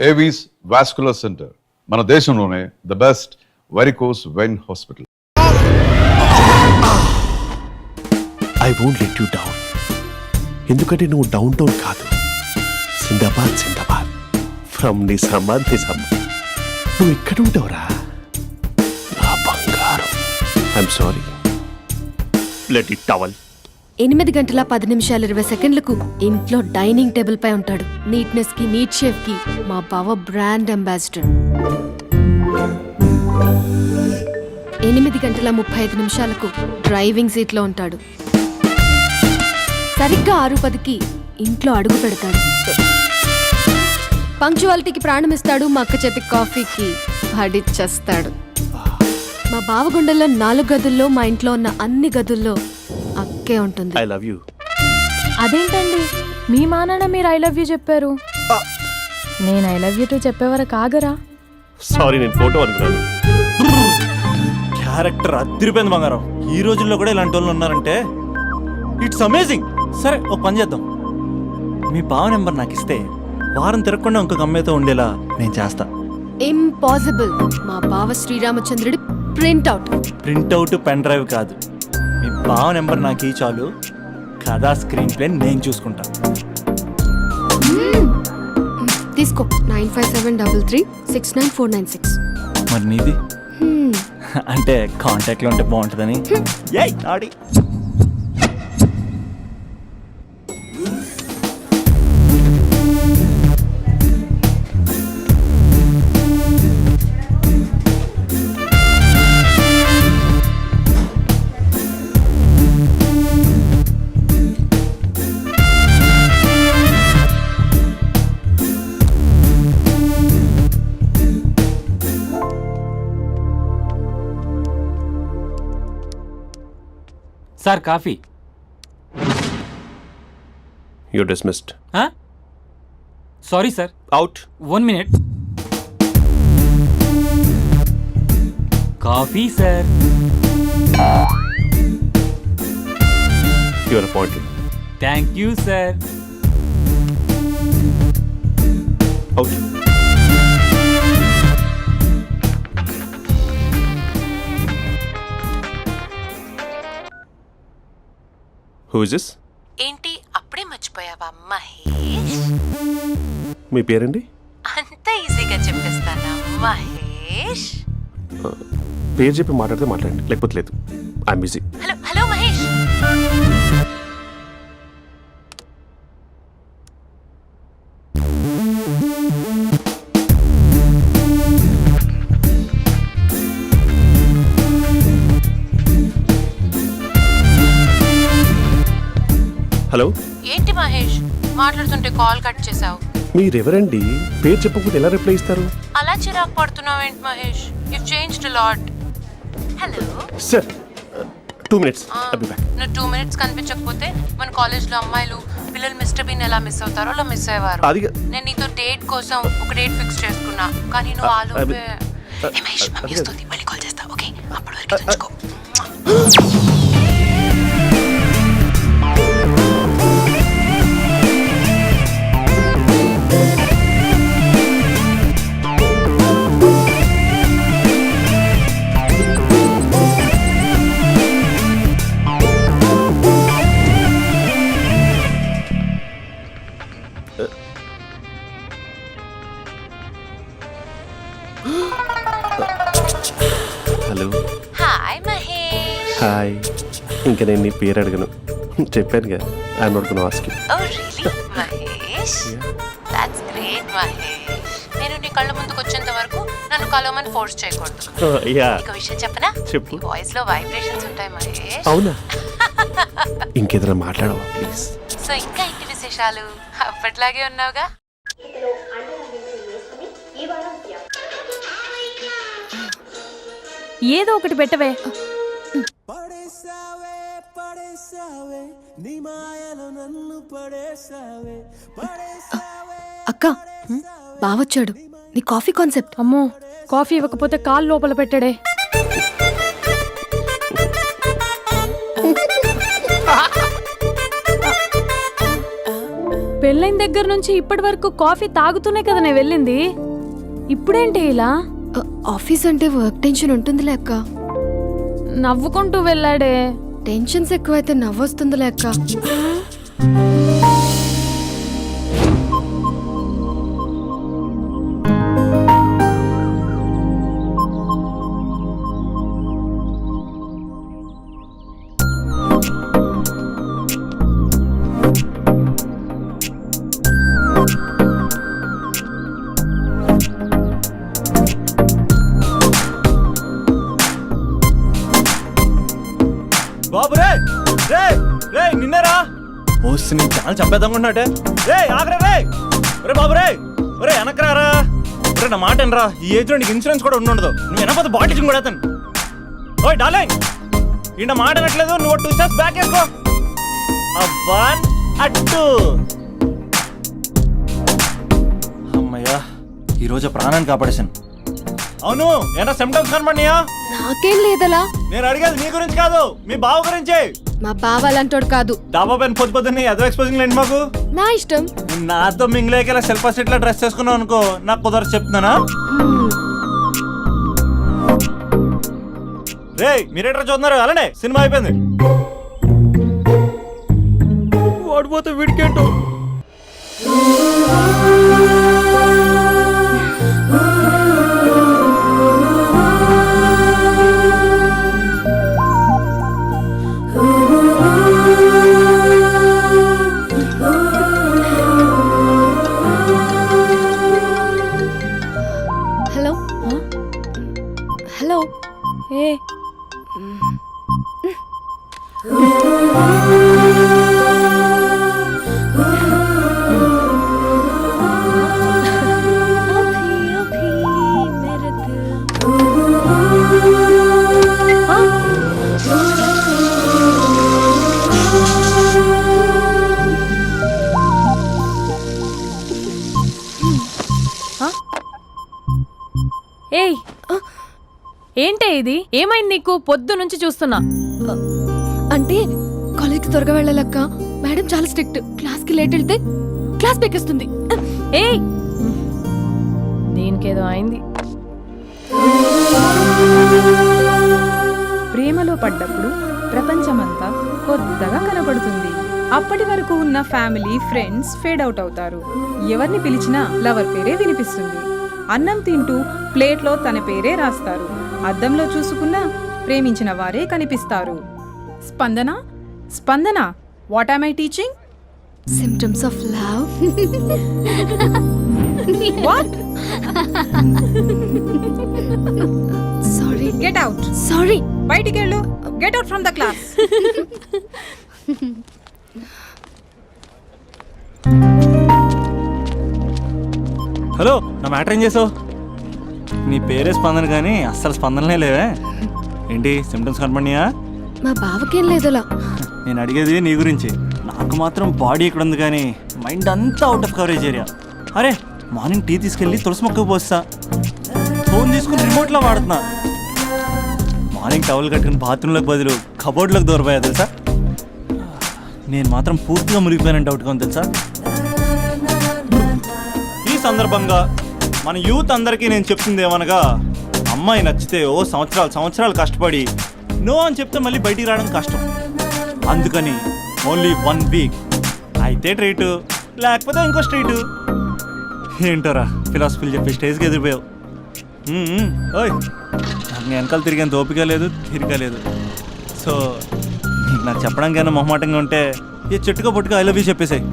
Avis vascular centre, మన దేశంలోనే the best varicose vein hospital. I won't let you down. ఎందుకంటే నువ్వు down town కాదు, జిందాబాద్ జిందాబాద్ ఫ్రమ్ నిజామాబాద్ నిజామాబాద్. నువ్వు ఇక్కడ ఉంటావురా నా బంగారం. I'm sorry, let it towel. 8 గంటల 10 నిమిషాలు 20 సెకండ్లకు ఇంట్లో డైనింగ్ టేబుల్ పై ఉంటాడు. నీట్నెస్ కి, నీట్ షేఫ్ కి మా బావ బ్రాండ్ అంబాసిడర్. 8 గంటల 35 నిమిషాలకు డ్రైవింగ్ సీట్ లో ఉంటాడు. సరిగ్గా 6:10కి ఇంట్లో అడుగు పెడతాడు. పంక్చువాలిటీకి ప్రాణమిస్తాడు. మా అక్క చేతి కాఫీకి పడిచ్చేస్తాడు. మా బావ గుండెల్లో 4 గదుల్లో, మా ఇంట్లో ఉన్న అన్ని గదుల్లో అక్కే ఉంటుంది. I love you. అదేంటండి, మీ మా నాన్న మీరు ఐ లవ్ యూ చెప్పారు, నేను ఐ లవ్ యూ టు చెప్పేవరకు ఆగరా? సారీ, నేను ఫోటో అనుకున్నాను. క్యారెక్టర్ అదిరిపోయింది బంగారం. ఈ రోజుల్లో కూడా ఇలాంటి వాళ్ళు ఉన్నారంటే ఇట్స్ అమేజింగ్. సరే, ఒక పని చేద్దాం. మీ బావ నెంబర్ నాకు ఇస్తే వారం తిరగకుండా ఇంకొక అమ్మాయితో ఉండేలా నేను చేస్తా. ఇంపాసిబుల్. మా బావ శ్రీరామచంద్రుడి ప్రింట్అవుట్. ప్రింట్అవుట్ పెన్ డ్రైవ్ కాదు, మీ బావ నెంబర్ నాకు ఈ చాలు. కథా స్క్రీన్ ప్లే నేను చూసుకుంటా. తీసుకో. 9573369496. మరి నీది? అంటే కాంటాక్ట్లో ఉంటే బాగుంటుందని. ఏయ్ ఆడి sir coffee. You dismissed. Sorry sir. Out. 1 minute. Coffee sir. You are appointed. Thank you sir. Out. Who is this? ఏంటి అప్పుడే మర్చిపోయావా మహేష్? మీ పేరండి? అంత ఈజీగా చెప్పేస్తానా మహేష్? పేరు చెప్పి మాట్లాడితే మాట్లాడండి, లేకపోతే లేదు. I'm busy. Hello hello Mahesh. Hello. ఏంటి మహేష్ మాట్లాడుతుంటే కాల్ కట్ చేసావు? మీరెవరండి? పేరు చెప్పకపోతే ఎలా రిప్లై ఇస్తారు? అలా చిరాకు పడుతున్నావేంటి Mahesh? You changed a lot. Hello sir, 2 minutes. I'll be back. నువ్వు 2 minutes కనిపించకపోతే మన కాలేజ్లో అమ్మాయిలు పిల్లలు మిస్టర్ బీన్ ఎలా మిస్ అవుతారో అలా మిస్ అయ్యేవారు. నేను నీతో డేట్ కోసం ఒక డేట్ ఫిక్స్ చేసుకున్నా, కానీ నువ్వు ఆలోపే. మహేష్ మమ్మీ వస్తుంది, మళ్ళీ కాల్ చేస్తా. ఓకే, అప్పటి వరకు తెచ్చుకో. హలో. హాయ్ మహేష్. హాయ్. ఇంకా నేను నీ పేరు అడగను, చెప్పాను కదా. I'm not gonna ask you. Oh really Mahesh? That's great Mahesh. నేను నీ కళ్ళ ముందుకు వచ్చేంత వరకు నన్ను కలవమని ఫోర్స్ చేయకూడదు. ఒక విషయం చెప్పనా? చెప్పు. వాయిస్ లో వైబ్రేషన్స్ ఉంటాయి మహేష్. అవునా? ఇంకేదైనా మాట్లాడవా ప్లీజ్? సో ఇంకా ఇంటి విశేషాలు అప్పట్లాగే ఉన్నావుగా? ఏదో ఒకటి పెట్టవే. అక్క, బావొచ్చాడు. నీ కాఫీ కాన్సెప్ట్. అమ్మో, కాఫీ ఇవ్వకపోతే కాలు లోపల పెట్టడే. పెళ్ళైన దగ్గర నుంచి ఇప్పటి వరకు కాఫీ తాగుతూనే కదా నేను వెళ్ళింది. ఇప్పుడేంటి ఇలా ఆఫీస్ అంటే వర్క్ టెన్షన్ ఉంటుందిలే అక్క. నవ్వుకుంటూ వెళ్ళాడే? టెన్షన్స్ ఎక్కువైతే నవ్వొస్తుందిలే అక్క. బాబు రే రే రే నిన్నేరా ఓసి నీ చాలా చంపేద్దామన్నట్టే. రే ఆగరా రే. రే బాబు రే. రే వెనకరారా. రే నా మాట అనరా. ఈ ఏజ్ లో నీకు ఇన్సూరెన్స్ కూడా ఉండదు. నువ్వు వెనకపోతే బాటిల్ కూడా అతను. ఓయ్ డార్లింగ్, ఈయన మాట అనట్లేదు. నువ్వు 2 స్టెప్స్ బ్యాక్ వేసుకో. అవ్వన్ అట్టు. అమ్మయ్యా, ఈరోజు ప్రాణాన్ని కాపాడేశాను. అవును, ఏనా సిమ్టమ్స్ కనబడినాయా? నాకేం లేదలా. నేను అడిగేది నీ గురించి కాదు, మీ బావ గురించి. మా బావ అలాంటోడు కాదు. డాబా పైన పొద్దున్నే ఎదో ఎక్స్పోజింగ్ లేండి మాకు. నా ఇష్టం. నాతో మింగిలేక సెల్ఫ్ అసెట్ లా డ్రెస్ చేసుకున్నావు అనుకో, నాకు కుదరదు చెప్తున్నానా? రే మీరేట్రా చూస్తున్నారు? అలానే సినిమా అయిపోయింది. వాడిపోతే వీడికేంటో. Hello hello. ఏ ఏయ్, ఏంటే ఇది? ఏమైంది నీకు? పొద్దు నుంచి చూస్తున్నా. అంటే కాలేజ్కి త్వరగా వెళ్ళాలక్క. మేడం చాలా స్ట్రిక్ట్. క్లాస్కి లేట్ వెళ్తే క్లాస్ పెక్కేస్తుంది. ఏయ్, దీనికేదో అయింది. ప్రేమలో పడ్డప్పుడు ప్రపంచమంతా కొత్తగా కనబడుతుంది. అప్పటి వరకు ఉన్న ఫ్యామిలీ ఫ్రెండ్స్ ఫేడ్ అవుట్ అవుతారు. ఎవరిని పిలిచినా లవర్ పేరే వినిపిస్తుంది. అన్నం తింటూ ప్లేట్లో తన పేరే రాస్తారు. అద్దంలో చూసుకున్నా ప్రేమించిన వారే కనిపిస్తారు. Spandana Spandana, what am I teaching? Symptoms of love. What? Sorry. Get out. Sorry. బయటికి వెళ్ళు. Get out from the class. Hello, నా మ్యాటర్ ఏం చేసావు? నీ పేరే స్పందన కానీ అస్సలు స్పందనలే లేవే. ఏంటి సిమ్టమ్స్ కనపడినాయా? మా బావకేం లేదలా. నేను అడిగేది నీ గురించి. నాకు మాత్రం బాడీ ఇక్కడ ఉంది కానీ మైండ్ అంతా అవుట్ ఆఫ్ కవరేజ్ ఏరియా. అరే మార్నింగ్ టీ తీసుకెళ్ళి తులసి మొక్కకు పోస్తా. ఫోన్ తీసుకుని రిమోట్లో వాడుతున్నా. మార్నింగ్ టవల్ కట్టుకుని బాత్రూంలోకి బదులు కబోర్డ్లోకి దూరపోయా తెలుసా. నేను మాత్రం పూర్తిగా మునిగిపోయానని డౌట్గా ఉంది తెలుసా. ఈ సందర్భంగా మన యూత్ అందరికీ నేను చెప్తుంది ఏమనగా, అమ్మాయి నచ్చితే ఓ సంవత్సరాలు కష్టపడి నో అని చెప్తే మళ్ళీ బయటికి రావడం కష్టం. అందుకని ఓన్లీ 1 వీక్ అయితే ట్రీటు, లేకపోతే ఇంకో స్ట్రీటు. ఏంటోరా ఫిలాసఫీలు చెప్పి స్టేజ్కి ఎదిరిపోయావు. ఓయ్, నాకు వెనకాల తిరిగేంత ఓపిక లేదు, తీరిక లేదు. సో నీకు నాకు చెప్పడానికైనా మొహమాటంగా ఉంటే ఏ చెట్టుగా పొట్టుగా ఐ లవ్ యూ చెప్పేసాయి.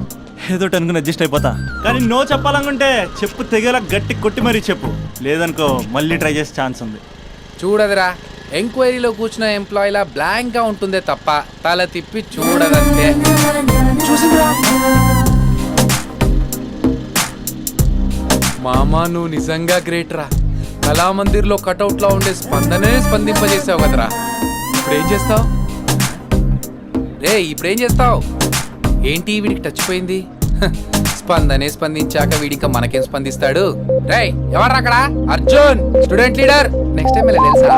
ఏదో అనుకుని అడ్జస్ట్ అయిపోతా. కానీ నో చెప్పాలనుకుంటే చెప్పు తెగేలా గట్టి కొట్టి మరీ చెప్పు. లేదనుకో మళ్ళీ ట్రై చేసే ఛాన్స్ ఉంది. చూడదురా, ఎంక్వైరీలో కూర్చున్న ఎంప్లాయీలా బ్లాంక్ గా ఉంటుందే తప్ప తల తిప్పి చూడదంతే. చూసిందిరా మామా, నువ్వు నిజంగా గ్రేట్ రా. కళామందిర్లో కటౌట్ లా ఉండే స్పందనే స్పందింపజేసావు కదరా. ఇప్పుడేం చేస్తావు రే? ఇప్పుడేం చేస్తావు? ఏంటి వీడికి టచ్ పోయింది? స్పందనే స్పందించాక వీడిక మనకేం స్పందిస్తాడు? రే ఎవరు అక్కడ? Arjun, student leader. Next time ఇలా తెలుసా?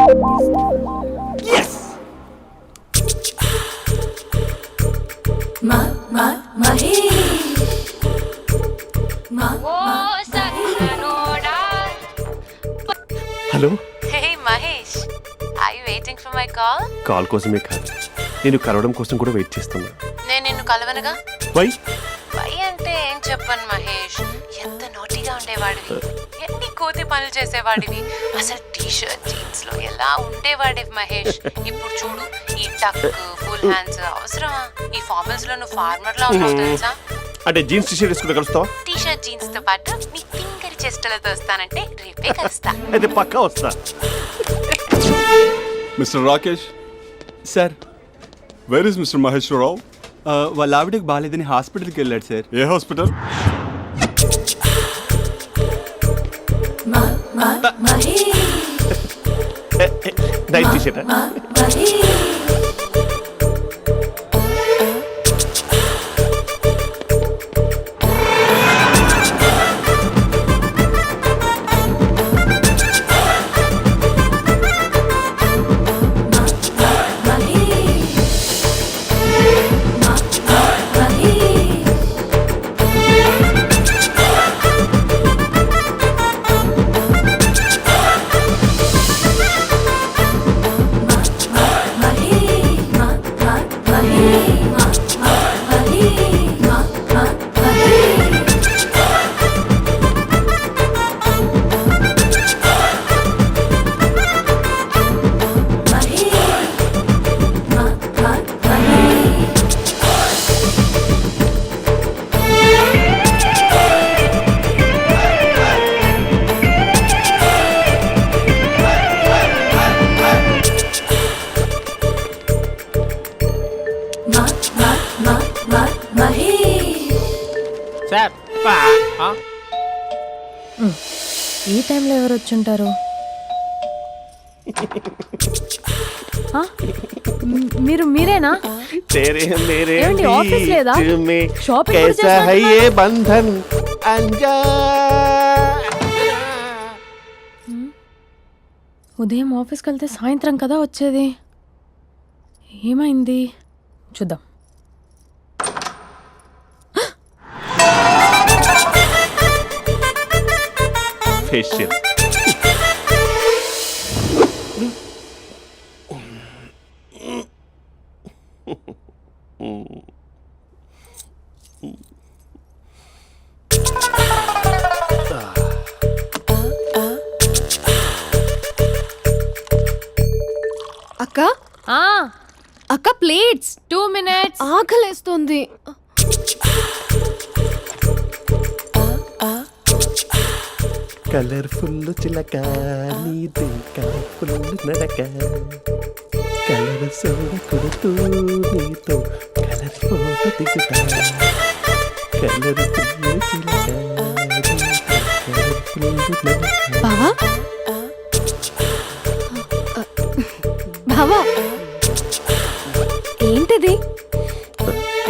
Hello. Hey Mahesh, I waiting for my call? Call కోసమే కాదు, నేను కలవడం కోసం కూడా వెయిట్ చేస్తున్నా. నేను నిన్ను కలవనుగా. వై? వై అంటే ఏం చెప్పను మహేష్, ఎంత నోటీగా ఉండేవాడివి, ఎన్ని కోతి పనులు చేసేవాడివి, అసలు టీ షర్ట్ జీన్స్ లో ఎలా ఉండేవాడివి మహేష్. ఇప్పుడు చూడు, ఈ టక్ ఫుల్ హ్యాండ్స్ అవసరమా? ఈ ఫార్మల్స్ లో నువ్వు ఫార్మర్ లా ఉన్నావు తెలుసా? అంటే జీన్స్ టీ షర్ట్ వేసుకుంటే కలుస్తావా? టీ షర్ట్ జీన్స్ తో పాటు నీ ఫింగర్ చెస్టలతో వస్తానంటే రేపే కలుస్తా. అయితే పక్కా వస్తా. Mister Rakesh, sir, where is mister Maheshwara Rao? వాళ్ళ ఆవిడకి బాగాలేదని హాస్పిటల్కి వెళ్ళాడు సార్. ఏ హాస్పిటల్? Night T-shirt. ఈ టైంలో ఎవరు వచ్చుంటారు? మీరేనా? ఏమండి, ఆఫీస్ లేదా? షాపింగ్ కూడా చేసినట్టున్నారు. ఉదయం ఆఫీస్కి వెళ్తే సాయంత్రం కదా వచ్చేది, ఏమైంది చూద్దాం. ఫేషియల్. అక్క ఆ, అక్క ప్లేట్స్. 2 minutes. ఆకలేస్తుంది. కలర్ఫుల్ చిలక నీదే కలర్ఫుల్ నడక, కలర్ సోడ కొడుతూ నీతో కలర్ ఫోటో దిగుతా, కలర్ఫుల్ చిలక బావా బావా, ఏంటిది?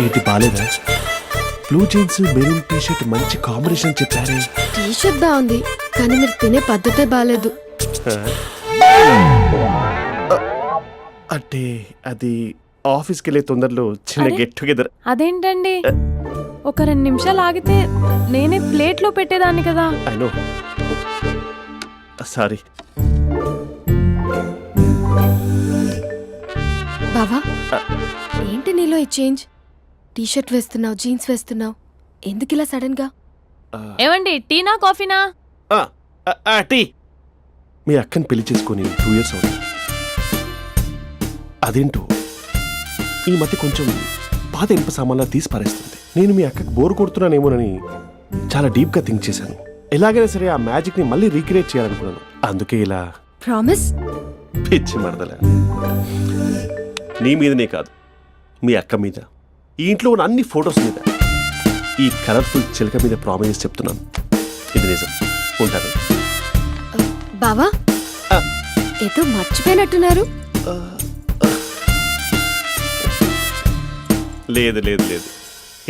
ఏంటి బాలేదా? Blue jeans maroon T shirt మంచి కాంబినేషన్ చెప్పారే. టీ షర్ట్ బాగుంది, కానీ మీరు తినే పద్ధతే బాగాలేదు. అంటే అది ఆఫీస్కి వెళ్ళే తొందరలో చిన్న అరే. Get together. అదేంటండి, ఒక 2 నిమిషాలు ఆగితే నేనే ప్లేట్లో పెట్టేదాన్ని కదా. I know, sorry. బావా, ఏంటి నీలో ఈ చేంజ్? టీ షర్ట్ వేస్తున్నావు, జీన్స్ వేస్తున్నావు, ఎందుకు ఇలా సడన్ గా? ఏమండి, టీనా కాఫీనా? టీ. మీ అక్కని పెళ్లి చేసుకొని 2 years అవుతుంది. అదేంటో ఈ మధ్య కొంచెం పాత ఇనుప సామాన్లా తీసి పారేస్తుంది. నేను మీ అక్కకి బోర్ కొడుతున్నానేమోనని చాలా డీప్గా థింక్ చేశాను. ఎలాగైనా సరే ఆ మ్యాజిక్ని మళ్ళీ రీక్రియేట్ చేయాలనుకున్నాను. అందుకే ఇలా. ప్రామిస్? పిచ్చి మరదల, నీ మీదనే కాదు, మీ అక్క మీద, ఈ ఇంట్లో ఉన్న అన్ని ఫొటోస్ మీద, ఈ కలర్ఫుల్ చిలక మీద ప్రామిస్ చెప్తున్నాను. ఇది నిజం. ఉంటాను. బావా, ఏదో మర్చిపోయినట్టున్నారు. లేదు లేదు లేదు,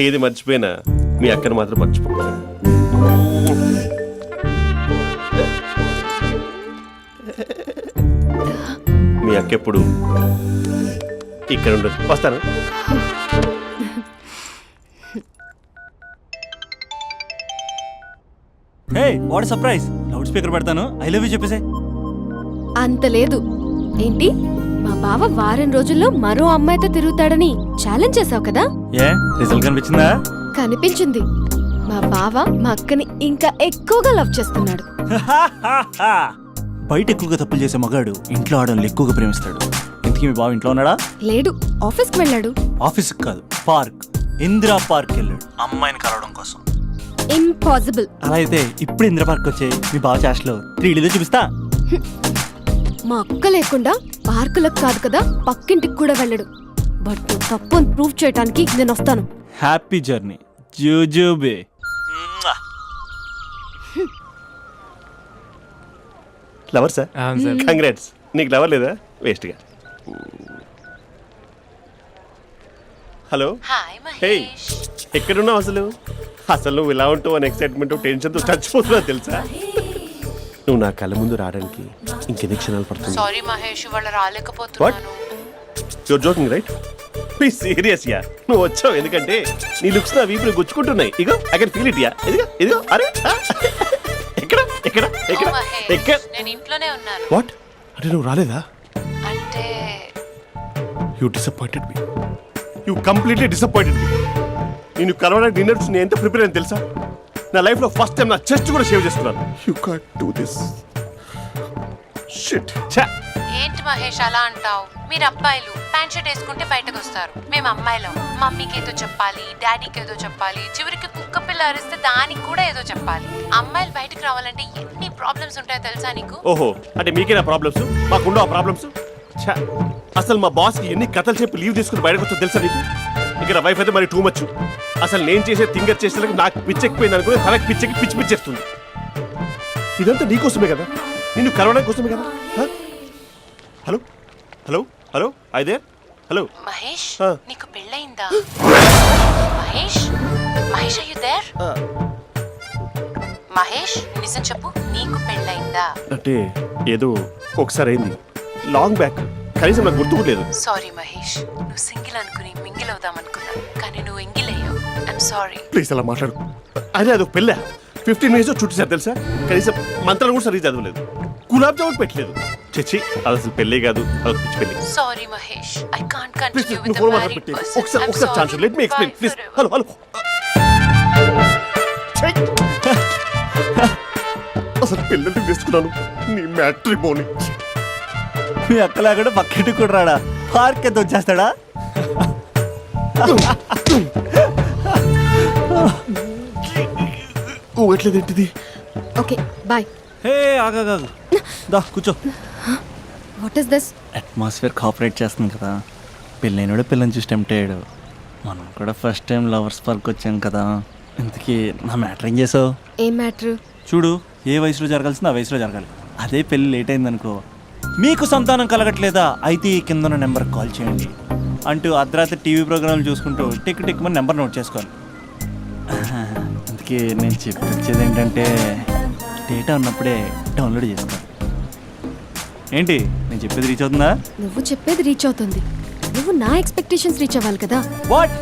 ఏది మర్చిపోయినా మీ అక్కను మాత్రం మర్చిపో. మీ అక్క ఎప్పుడు ఇక్కడ ఉండదు. వస్తాను. హే, వాట్ సర్ప్రైజ్. లౌడ్ స్పీకర్ పెడతాను, ఐ లవ్ యూ చెప్పేసే. అంత లేదు. ఏంటి, మా బావ వారం రోజుల్లో మరో అమ్మాయితో తిరుగుతాడని ఛాలెంజ్ చేసావు కదా? ఏ రిజల్ట్ కనిపించిందా? కనిపించింది. మా బావ మా అక్కని ఇంకా ఎక్కువగా లవ్ చేస్తున్నాడు. బయట ఎక్కువగా తప్పులు చేసే మగాడు ఇంట్లో ఆడవాళ్ళు ఎక్కువగా ప్రేమిస్తాడు. ఇంతకీ మీ బావ ఇంట్లో ఉన్నాడా? లేడు, ఆఫీస్కి వెళ్ళాడు. ఆఫీస్కి కాదు, పార్క్, ఇందిరా పార్క్ వెళ్ళాడు అమ్మాయిని కలవడం కోసం. ఇంపాసిబుల్. అలా అయితే ఇప్పుడు ఇందిరా పార్క్ వచ్చే మీ బావ చాష్లో 3Dలో చూపిస్తా. మా అక్క లేకుండా పార్కులకు కాదు కదా, పక్కింటికి కూడా వెళ్ళడు. బట్ నువ్వు తప్పు అని ప్రూవ్ చేయడానికి నేను వస్తాను. హ్యాపీ జర్నీ జూజూబే. Lover sir, congrats. నీకు లవర్ లేదా? వేస్ట్గా. Hello, hi hey, Mahesh. ఎక్కడున్నావు అసలు? అసలు నువ్వు ఇలా ఉంటావు అని ఎక్సైట్మెంట్ టెన్షన్తో చచ్చిపోతున్నావు తెలుసా? నువ్వు నా కళ్ళ ముందు రావడానికి ఇంకెన్ని క్షణాలు పడుతుంది? సారీ మహేష్, ఇవాళ రాలేకపోతున్నాను. Your joking right? Please serious ya. నువ్వు వచ్చావు ఎందుకంటే నీ లుక్స్ నా వీపులు గుచ్చుకుంటున్నాయి. ఇగో I can feel it ya. ఇదిగో ఇదిగో. అరే ఎక్కడ ఎక్కడ ఎక్కడ ఓ మహేష్, ఎక్కడ? నేను ఇంట్లోనే ఉన్నాను. వాట్ అంటే నువ్వు రాలేదా? అంటే you disappointed me. You completely disappointed me. నేను కలవడానికి డిన్నర్స్ నేను ఎంత ప్రిపేర్ అని తెలుసా? నా లైఫ్లో ఫస్ట్ టైం నా చెస్ట్ కూడా సేవ్ చేస్తున్నాను. You can't do this shit. ఛా, ఏంటి మహేష్ అలా అంటావు? మీరు అబ్బాయిలు ప్యాంట్ షర్ట్ వేసుకుంటే బయటకు వస్తారు. మేము అమ్మాయిలం మమ్మీకి ఏదో చెప్పాలి, డాడీకి ఏదో చెప్పాలి, చివరికి కుక్క పిల్ల అరిస్తే దానికి కూడా ఏదో చెప్పాలి. అమ్మాయిలు బయటకు రావాలంటే ఎన్ని ప్రాబ్లమ్స్ ఉంటాయో తెలుసా నీకు? ఓహో, అంటే మీకేనా ప్రాబ్లమ్స్? మాకుండా ఆ ప్రాబ్లమ్స్? ఛా, అసలు మా బాస్కి ఎన్ని కథలు చెప్పి లీవ్ తీసుకుని బయటకు వచ్చో తెలుసా నీకు? ఇక్కడ వైఫ్ అయితే మరి టూ మచ్. అసలు నేను చేసే థింగర్ చేసేందుకు నాకు పిచ్చెక్కిపోయింది అనుకుని తనకు పిచ్చెక్కి పిచ్చి పిచ్చేస్తుంది. ఇదంతా నీకోసమే కదా, నిన్ను కలవడం కోసమే కదా. హలో హలో హలో, అయితే హలో మహేష్, ఆ. నీకు పెళ్ళయిందా? Mahesh, Mahesh are you there? Mahesh, నిజం చెప్పు, నీకు పెళ్ళయిందా? అంటే ఏదో ఒకసారి అయింది, లాంగ్ బ్యాక్, కనీసం నాకు గుర్తు కూడా లేదు. సారీ మహేష్, నువ్వు సింగిల్ అనుకుని మింగిల్ అవుదాం అనుకున్నా, కానీ నువ్వు ఎంగిల్ అయ్యావు. I'm sorry. ప్లీజ్ అలా మాట్లాడు. అదే అదొక పెళ్ళా, 15 minutes చుట్టూ తెలుసా? కనీసం మంత్రాలు కూడా సరిగ్గా చదవలేదు, గులాబ్ జామున్ పెట్టలేదు. చచ్చి, అది అసలు పెళ్ళే కాదు, అదొక పిచ్చి పెళ్ళి. Sorry Mahesh, I can't please continue నువ్వు విత్ ఫోన్ ద మాట్లాడి మ్యారీడ్ పెట్టి పర్సన్. ఒకసారి chance let me explain please. Hello hello. అసలు పెళ్ళంటే తీసుకున్నాను నీ మ్యాట్రిమోని. మీ అక్కలాగడ పక్కింటికి కూడా రాడా, పార్క్ ఎంత వచ్చేస్తాడా? ఎట్లేదేంటిది? Okay bye. హే ఆగా దా కూర్చో. What is this? Atmosphere cooperate చేస్తుంది కదా. పెళ్ళైనడు పిల్లని చూసి టెంప్ట్ అయ్యాడు. మనం కూడా ఫస్ట్ టైం లవర్స్ పార్క్ వచ్చాం కదా. ఇంతకీ నా మ్యాటర్ ఏం చేసావు? ఏం మ్యాటర్? చూడు, ఏ వయసులో జరగాల్సిందో ఆ వయసులో జరగాలి. అదే పెళ్ళి లేట్ అయిందనుకో, మీకు సంతానం కలగట్లేదా అయితే ఈ కింద ఉన్న నెంబర్కి కాల్ చేయండి అంటూ అర్ధరాత్రి టీవీ ప్రోగ్రాంలు చూసుకుంటూ టిక్ టిక్ మన నెంబర్ నోట్ చేసుకోవాలి. అందుకే నేను చెప్పేది ఏంటంటే డేటా ఉన్నప్పుడే డౌన్లోడ్ చేసుకోవాలి. ఏంటి నేను చెప్పేది రీచ్ అవుతుందా? నువ్వు చెప్పేది రీచ్ అవుతుంది, నువ్వు నా ఎక్స్పెక్టేషన్స్ రీచ్ అవ్వాలి కదా. వాట్?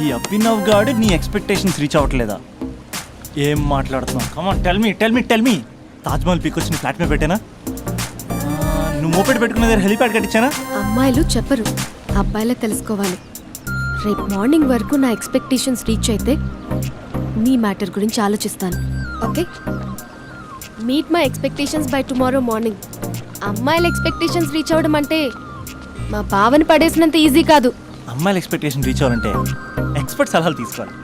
ఈ అభినవ్ గాడు నీ ఎక్స్పెక్టేషన్స్ రీచ్ అవ్వట్లేదా? ఏం మాట్లాడుతున్నావు? Come on tell me tell me tell me. Taj Mahal peak వచ్చి నీ ఫ్లాట్ మీద పెట్టానా? నువ్వు మోపెట్ పెట్టుకునే దగ్గర హెలిప్యాడ్ కట్టించానా? అమ్మాయిలు చెప్పరు, అబ్బాయిలే తెలుసుకోవాలి. రేపు మార్నింగ్ వరకు నా ఎక్స్పెక్టేషన్స్ రీచ్ అయితే నీ మ్యాటర్ గురించి ఆలోచిస్తాను. Okay, meet my expectations by tomorrow morning. అమ్మాయిల ఎక్స్పెక్టేషన్స్ రీచ్ అవ్వడం అంటే మా బావని పడేసినంత ఈజీ కాదు. అమ్మాయిల ఎక్స్పెక్టేషన్ రీచ్ అవ్వాలంటే ఎక్స్పర్ట్ సలహాలు తీసుకోవాలి.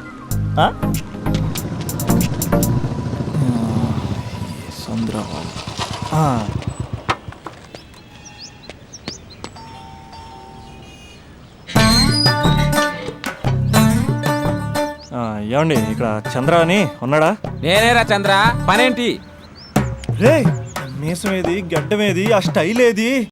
ఏమండి, ఇక్కడ చంద్ర అని ఉన్నాడా? నేనేరా చంద్ర, పనేంటి? రే మీసం ఏది, గడ్డం ఏది, ఆ స్టైల్ ఏది?